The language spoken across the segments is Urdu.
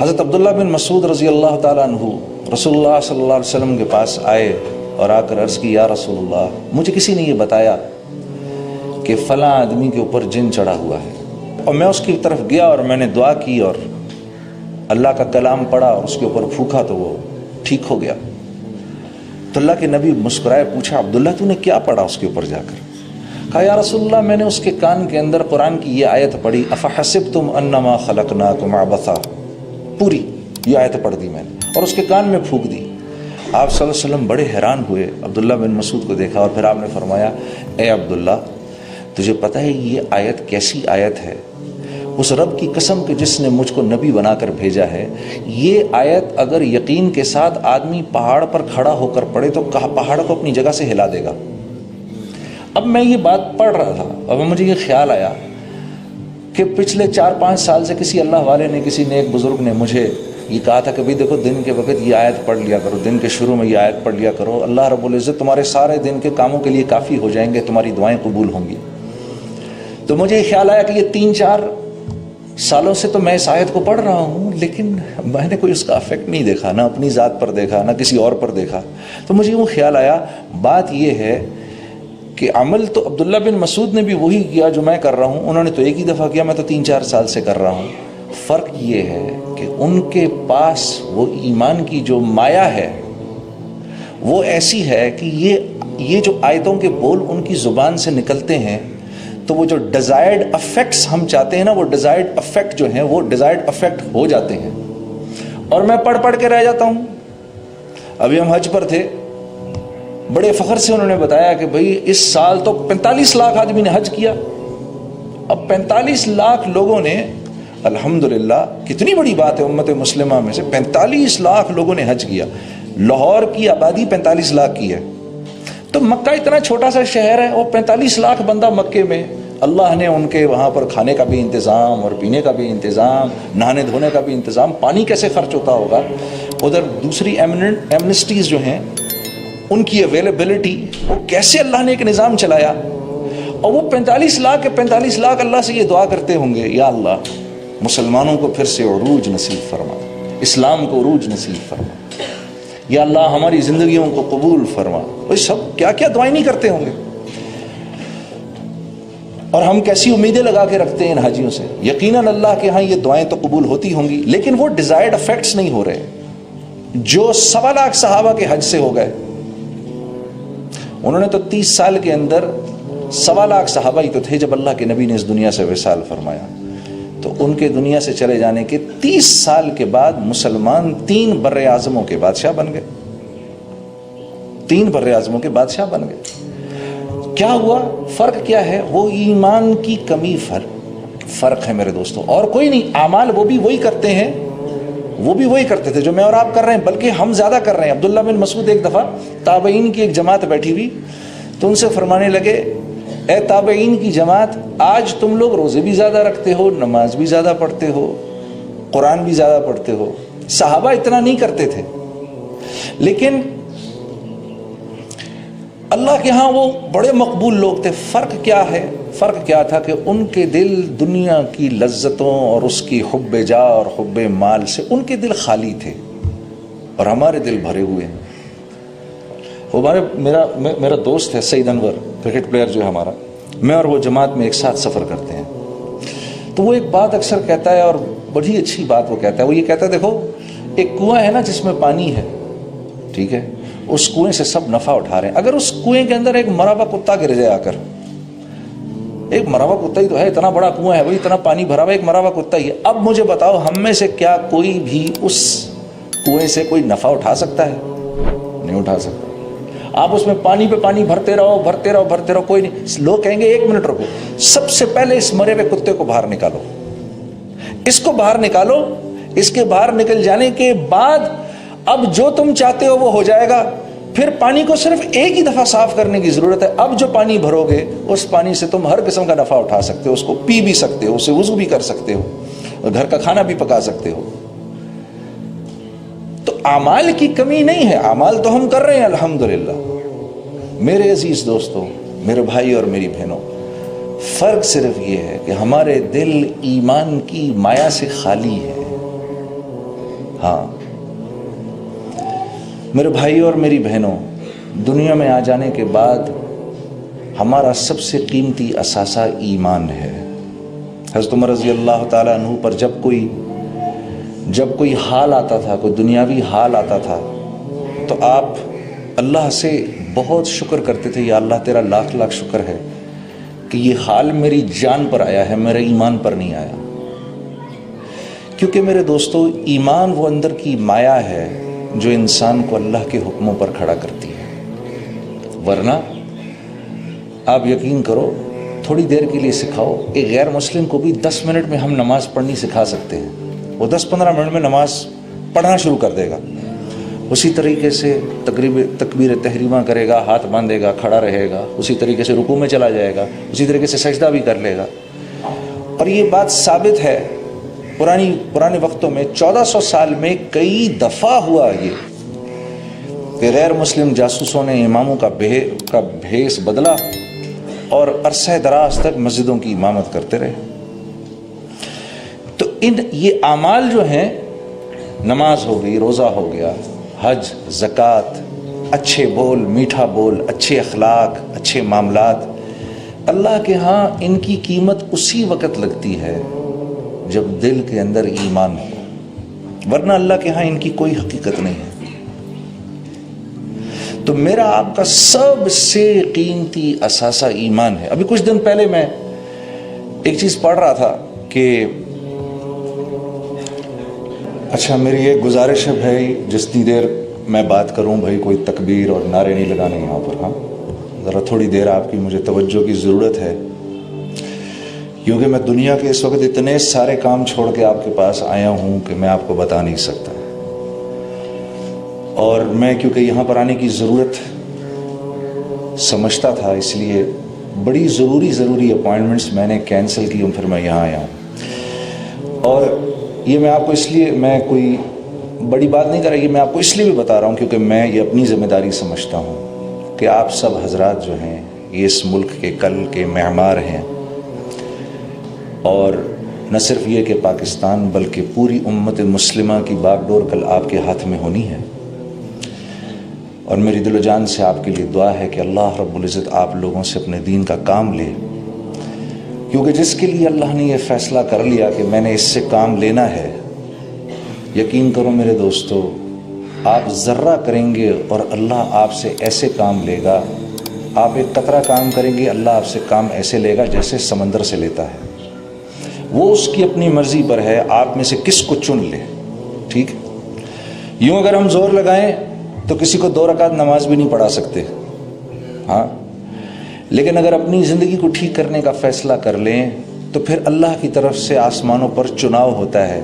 حضرت عبداللہ بن مسعود رضی اللہ تعالیٰ عنہ رسول اللہ صلی اللہ علیہ وسلم کے پاس آئے اور آ کر عرض کی، یا رسول اللہ، مجھے کسی نے یہ بتایا کہ فلاں آدمی کے اوپر جن چڑھا ہوا ہے، اور میں اس کی طرف گیا اور میں نے دعا کی اور اللہ کا کلام پڑھا اور اس کے اوپر پھونکا تو وہ ٹھیک ہو گیا۔ تو اللہ کے نبی مسکرائے، پوچھا عبداللہ تو نے کیا پڑھا اس کے اوپر جا کر؟ کہا یا رسول اللہ، میں نے اس کے کان کے اندر قرآن کی یہ آیت پڑھی، افحسبتم انما خلقناکم عبثا، پوری یہ آیت پڑھ دی میں نے اور اس کے کان میں پھونک دی۔ آپ صلی اللہ علیہ وسلم بڑے حیران ہوئے، عبداللہ بن مسعود کو دیکھا اور پھر آپ نے فرمایا، اے عبداللہ تجھے پتہ ہے یہ آیت کیسی آیت ہے؟ اس رب کی قسم کہ جس نے مجھ کو نبی بنا کر بھیجا ہے، یہ آیت اگر یقین کے ساتھ آدمی پہاڑ پر کھڑا ہو کر پڑھے تو پہاڑ کو اپنی جگہ سے ہلا دے گا۔ اب میں یہ بات پڑھ رہا تھا اور مجھے یہ خیال آیا کہ پچھلے 4-5 سال سے کسی اللہ والے نے، کسی نیک بزرگ نے مجھے یہ کہا تھا کہ بھئی دیکھو دن کے وقت یہ آیت پڑھ لیا کرو، دن کے شروع میں یہ آیت پڑھ لیا کرو، اللہ رب العزت تمہارے سارے دن کے کاموں کے لیے کافی ہو جائیں گے، تمہاری دعائیں قبول ہوں گی۔ تو مجھے یہ خیال آیا کہ یہ 3-4 سالوں سے تو میں اس آیت کو پڑھ رہا ہوں، لیکن میں نے کوئی اس کا افیکٹ نہیں دیکھا، نہ اپنی ذات پر دیکھا نہ کسی اور پر دیکھا۔ تو مجھے وہ خیال آیا، بات یہ ہے کہ عمل تو عبداللہ بن مسعود نے بھی وہی کیا جو میں کر رہا ہوں، انہوں نے تو ایک ہی دفعہ کیا، میں تو 3-4 سال سے کر رہا ہوں۔ فرق یہ ہے کہ ان کے پاس وہ ایمان کی جو مایا ہے وہ ایسی ہے کہ یہ جو آیتوں کے بول ان کی زبان سے نکلتے ہیں تو وہ جو ڈیزائرڈ افیکٹس ہم چاہتے ہیں نا، وہ ڈیزائرڈ افیکٹ جو ہیں وہ ڈیزائرڈ افیکٹ ہو جاتے ہیں، اور میں پڑھ کے رہ جاتا ہوں۔ ابھی ہم حج پر تھے، بڑے فخر سے انہوں نے بتایا کہ بھئی اس سال تو 45 لاکھ آدمی نے حج کیا۔ اب 45 لاکھ لوگوں نے، الحمدللہ کتنی بڑی بات ہے، امت مسلمہ میں سے 45 لاکھ لوگوں نے حج کیا۔ لاہور کی آبادی 45 لاکھ کی ہے، تو مکہ اتنا چھوٹا سا شہر ہے، اور 45 لاکھ بندہ مکے میں، اللہ نے ان کے وہاں پر کھانے کا بھی انتظام اور پینے کا بھی انتظام، نہانے دھونے کا بھی انتظام، پانی کیسے خرچ ہوتا ہوگا، ادھر دوسری ایمنسٹیز جو ہیں ان کی اویلیبلٹی، وہ کیسے اللہ نے ایک نظام چلایا۔ اور وہ 45 لاکھ اللہ سے یہ دعا کرتے ہوں گے، یا اللہ مسلمانوں کو پھر سے عروج نصیب فرما، اسلام کو عروج نصیب فرما، یا اللہ ہماری زندگیوں کو قبول فرما۔ وہ سب کیا کیا دعائیں نہیں کرتے ہوں گے، اور ہم کیسی امیدیں لگا کے رکھتے ہیں ان حاجیوں سے۔ یقیناً اللہ کے ہاں یہ دعائیں تو قبول ہوتی ہوں گی، لیکن وہ ڈیزائرڈ افیکٹس نہیں ہو رہے جو 1.25 لاکھ صحابہ کے حج سے ہو گئے۔ انہوں نے تو 30 سال کے اندر 1.25 لاکھ صحابہ ہی تو تھے جب اللہ کے نبی نے اس دنیا سے وصال فرمایا، تو ان کے دنیا سے چلے جانے کے 30 سال کے بعد مسلمان 3 بر اعظموں کے بادشاہ بن گئے، 3 بر اعظموں کے بادشاہ بن گئے۔ کیا ہوا؟ فرق کیا ہے؟ وہ ایمان کی کمی فرق ہے میرے دوستوں، اور کوئی نہیں۔ اعمال وہ بھی وہی کرتے ہیں، وہ بھی وہی کرتے تھے جو میں اور آپ کر رہے ہیں، بلکہ ہم زیادہ کر رہے ہیں۔ عبداللہ بن مسعود ایک دفعہ تابعین کی ایک جماعت بیٹھی ہوئی، تو ان سے فرمانے لگے، اے تابعین کی جماعت، آج تم لوگ روزے بھی زیادہ رکھتے ہو، نماز بھی زیادہ پڑھتے ہو، قرآن بھی زیادہ پڑھتے ہو۔ صحابہ اتنا نہیں کرتے تھے، لیکن اللہ کے ہاں وہ بڑے مقبول لوگ تھے۔ فرق کیا ہے؟ فرق کیا تھا کہ ان کے دل دنیا کی لذتوں اور اس کی حب جاہ اور حب مال سے ان کے دل خالی تھے، اور ہمارے دل بھرے ہوئے ہیں۔ میرا دوست ہے سعید انور، کرکٹ پلیئر جو ہے ہمارا، میں اور وہ جماعت میں ایک ساتھ سفر کرتے ہیں، تو وہ ایک بات اکثر کہتا ہے، اور بڑی اچھی بات وہ کہتا ہے۔ وہ یہ کہتا ہے، دیکھو ایک کنواں ہے نا جس میں پانی ہے، ٹھیک ہے، اس کنویں سے سب نفع اٹھا رہے ہیں، اگر اس کنویں کے اندر ایک مرا ہوا کتا گر جائے آ کر، ایک مرا ہوا کتا ہی تو ہے، اتنا بڑا کنواں ہے، وہی اتنا پانی بھرا ہوا، ایک مرا ہوا کتا ہی ہے، اب مجھے بتاؤ ہم میں سے کیا کوئی بھی اس کنویں سے کوئی نفع اٹھا سکتا ہے؟ نہیں اٹھا سکتا۔ آپ اس میں پانی پہ پانی بھرتے رہو، کوئی نہیں۔ لوگ کہیں گے 1 منٹ رکو، سب سے پہلے اس مرے ہوئے کتے کو باہر نکالو، اس کو باہر نکالو، اس کے باہر نکل جانے کے بعد اب جو تم چاہتے ہو وہ ہو جائے گا۔ پھر پانی کو صرف ایک ہی دفعہ صاف کرنے کی ضرورت ہے، اب جو پانی بھرو گے اس پانی سے تم ہر قسم کا نفع اٹھا سکتے ہو، اس کو پی بھی سکتے ہو، اسے وضو بھی کر سکتے ہو، اور گھر کا کھانا بھی پکا سکتے ہو۔ تو اعمال کی کمی نہیں ہے، اعمال تو ہم کر رہے ہیں الحمدللہ۔ میرے عزیز دوستوں، میرے بھائی اور میری بہنوں، فرق صرف یہ ہے کہ ہمارے دل ایمان کی مایا سے خالی ہے، ہاں میرے بھائی اور میری بہنوں، دنیا میں آ جانے کے بعد ہمارا سب سے قیمتی اثاثہ ایمان ہے۔ حضرت عمر رضی اللہ تعالیٰ عنہ پر جب کوئی حال آتا تھا، کوئی دنیاوی حال آتا تھا، تو آپ اللہ سے بہت شکر کرتے تھے، یا اللہ تیرا لاکھ لاکھ شکر ہے کہ یہ حال میری جان پر آیا ہے، میرے ایمان پر نہیں آیا۔ کیونکہ میرے دوستو، ایمان وہ اندر کی مایا ہے جو انسان کو اللہ کے حکموں پر کھڑا کرتی ہے۔ ورنہ آپ یقین کرو، تھوڑی دیر کے لیے سکھاؤ، ایک غیر مسلم کو بھی 10 منٹ میں ہم نماز پڑھنی سکھا سکتے ہیں، وہ 10-15 منٹ میں نماز پڑھنا شروع کر دے گا۔ اسی طریقے سے تکبیر تحریمہ کرے گا، ہاتھ باندھے گا، کھڑا رہے گا، اسی طریقے سے رکوع میں چلا جائے گا، اسی طریقے سے سجدہ بھی کر لے گا۔ اور یہ بات ثابت ہے، پرانے وقتوں میں 1400 سال میں کئی دفعہ ہوا یہ کہ غیر مسلم جاسوسوں نے اماموں کا بھیس بدلا اور عرصہ دراز تک مسجدوں کی امامت کرتے رہے۔ تو یہ اعمال جو ہیں، نماز ہو گئی، روزہ ہو گیا، حج، زکوٰۃ، اچھے بول، میٹھا بول، اچھے اخلاق، اچھے معاملات، اللہ کے ہاں ان کی قیمت اسی وقت لگتی ہے جب دل کے اندر ایمان ہو، ورنہ اللہ کے ہاں ان کی کوئی حقیقت نہیں ہے۔ تو میرا آپ کا سب سے قیمتی اثاثہ ایمان ہے۔ ابھی کچھ دن پہلے میں ایک چیز پڑھ رہا تھا کہ اچھا، میری ایک گزارش ہے بھائی، جتنی دیر میں بات کروں بھائی، کوئی تکبیر اور نعرے نہیں لگانے یہاں پر، ہاں ذرا تھوڑی دیر آپ کی مجھے توجہ کی ضرورت ہے، کیونکہ میں دنیا کے اس وقت اتنے سارے کام چھوڑ کے آپ کے پاس آیا ہوں کہ میں آپ کو بتا نہیں سکتا۔ اور میں کیونکہ یہاں پر آنے کی ضرورت سمجھتا تھا، اس لیے بڑی ضروری اپوائنٹمنٹس میں نے کینسل کی ہوں، پھر میں یہاں آیا ہوں۔ اور یہ میں آپ کو اس لیے، میں کوئی بڑی بات نہیں کر رہا، یہ میں آپ کو اس لیے بھی بتا رہا ہوں کیونکہ میں یہ اپنی ذمہ داری سمجھتا ہوں کہ آپ سب حضرات جو ہیں یہ اس ملک کے کل کے معمار ہیں، اور نہ صرف یہ کہ پاکستان بلکہ پوری امت مسلمہ کی باغ ڈور کل آپ کے ہاتھ میں ہونی ہے۔ اور میری دل و جان سے آپ کے لیے دعا ہے کہ اللہ رب العزت آپ لوگوں سے اپنے دین کا کام لے، کیونکہ جس کے لیے اللہ نے یہ فیصلہ کر لیا کہ میں نے اس سے کام لینا ہے، یقین کرو میرے دوستو، آپ ذرہ کریں گے اور اللہ آپ سے ایسے کام لے گا، آپ ایک قطرہ کام کریں گے، اللہ آپ سے کام ایسے لے گا جیسے سمندر سے لیتا ہے۔ وہ اس کی اپنی مرضی پر ہے، آپ میں سے کس کو چن لے، ٹھیک۔ یوں اگر ہم زور لگائیں تو کسی کو 2 رکعت نماز بھی نہیں پڑھا سکتے، ہاں، لیکن اگر اپنی زندگی کو ٹھیک کرنے کا فیصلہ کر لیں تو پھر اللہ کی طرف سے آسمانوں پر چناؤ ہوتا ہے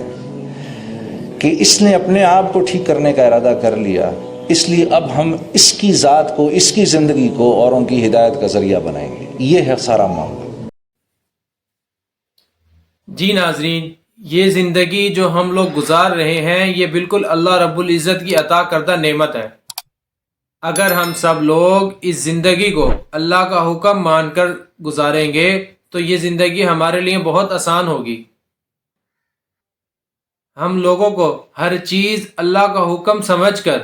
کہ اس نے اپنے آپ کو ٹھیک کرنے کا ارادہ کر لیا، اس لیے اب ہم اس کی ذات کو، اس کی زندگی کو اوروں کی ہدایت کا ذریعہ بنائیں گے۔ یہ ہے سارا معاملہ۔ جی ناظرین، یہ زندگی جو ہم لوگ گزار رہے ہیں یہ بالکل اللہ رب العزت کی عطا کردہ نعمت ہے۔ اگر ہم سب لوگ اس زندگی کو اللہ کا حکم مان کر گزاریں گے تو یہ زندگی ہمارے لیے بہت آسان ہوگی۔ ہم لوگوں کو ہر چیز اللہ کا حکم سمجھ کر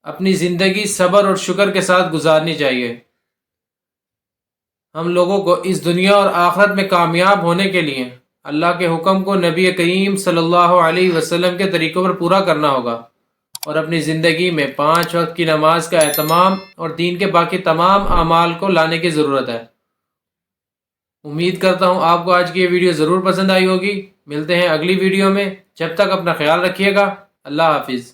اپنی زندگی صبر اور شکر کے ساتھ گزارنی چاہیے۔ ہم لوگوں کو اس دنیا اور آخرت میں کامیاب ہونے کے لیے اللہ کے حکم کو نبی کریم صلی اللہ علیہ وسلم کے طریقوں پر پورا کرنا ہوگا، اور اپنی زندگی میں 5 وقت کی نماز کا اہتمام اور دین کے باقی تمام اعمال کو لانے کی ضرورت ہے۔ امید کرتا ہوں آپ کو آج کی یہ ویڈیو ضرور پسند آئی ہوگی۔ ملتے ہیں اگلی ویڈیو میں، جب تک اپنا خیال رکھیے گا۔ اللہ حافظ۔